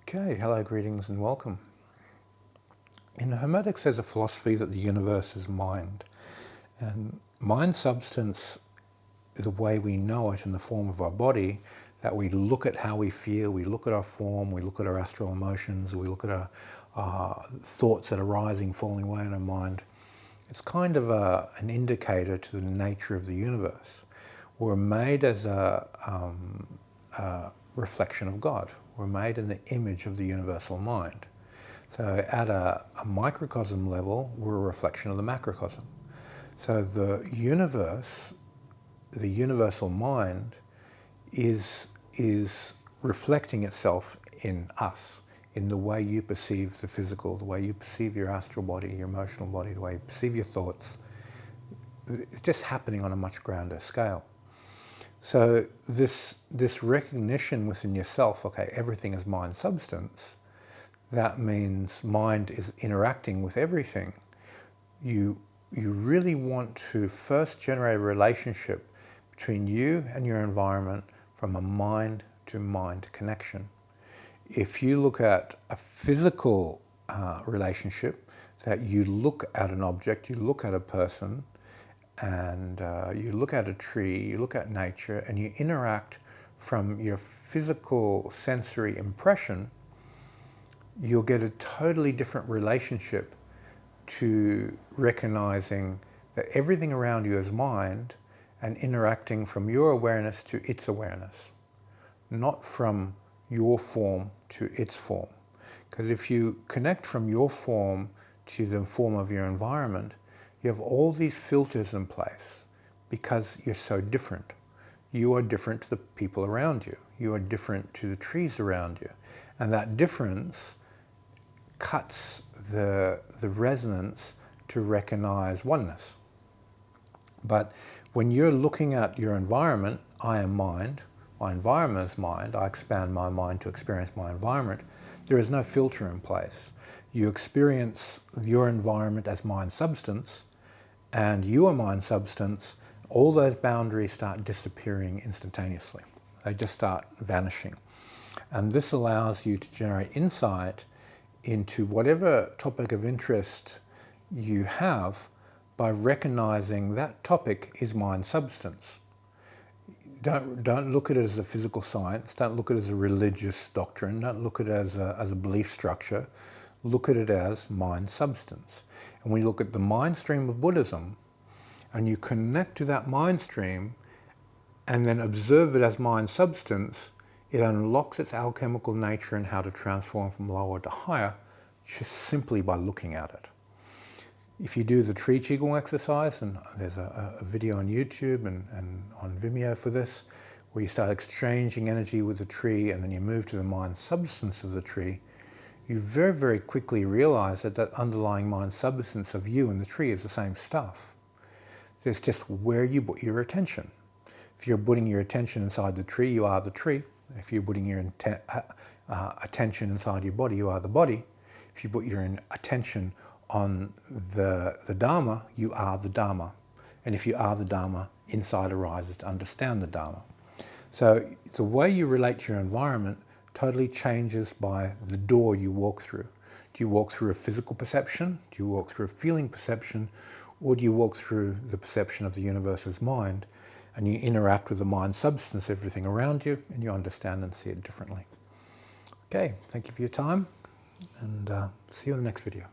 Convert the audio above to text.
Okay, hello, greetings and welcome. In Hermetics there's a philosophy that the universe is mind. And mind substance is the way we know it in the form of our body, that we look at how we feel, we look at our form, we look at our astral emotions, we look at our thoughts that are rising, falling away in our mind. It's kind of an indicator to the nature of the universe. We're made as a reflection of God. We're made in the image of the universal mind. So at a microcosm level, we're a reflection of the macrocosm. So the universe, the universal mind, is reflecting itself in us, in the way you perceive the physical, the way you perceive your astral body, your emotional body, the way you perceive your thoughts. It's just happening on a much grander scale. So this recognition within yourself, okay, everything is mind substance, that means mind is interacting with everything. You really want to first generate a relationship between you and your environment from a mind to mind connection. If you look at a physical relationship, that you look at an object, you look at a person, and you look at a tree, you look at nature, and you interact from your physical sensory impression, you'll get a totally different relationship to recognizing that everything around you is mind and interacting from your awareness to its awareness, not from your form to its form. Because if you connect from your form to the form of your environment, you have all these filters in place because you're so different. You are different to the people around you. You are different to the trees around you. And that difference cuts the resonance to recognize oneness. But when you're looking at your environment, I am mind, my environment is mind, I expand my mind to experience my environment, there is no filter in place. You experience your environment as mind substance, and you are mind substance, all those boundaries start disappearing instantaneously. They just start vanishing. And this allows you to generate insight into whatever topic of interest you have by recognizing that topic is mind substance. Don't look at it as a physical science, don't look at it as a religious doctrine, don't look at it as a belief structure, look at it as mind substance. And when you look at the mind stream of Buddhism and you connect to that mind stream and then observe it as mind substance, it unlocks its alchemical nature and how to transform from lower to higher just simply by looking at it. If you do the tree qigong exercise, and there's a video on YouTube and on Vimeo for this, where you start exchanging energy with the tree and then you move to the mind substance of the tree, you very, very quickly realize that that underlying mind substance of you and the tree is the same stuff. It's just where you put your attention. If you're putting your attention inside the tree, you are the tree. If you're putting your attention inside your body, you are the body. If you put your attention on the Dharma, you are the Dharma. And if you are the Dharma, insight arises to understand the Dharma. So the way you relate to your environment totally changes by the door you walk through. Do you walk through a physical perception? Do you walk through a feeling perception? Or do you walk through the perception of the universe's mind and you interact with the mind substance, everything around you, and you understand and see it differently? Okay, thank you for your time, and see you in the next video.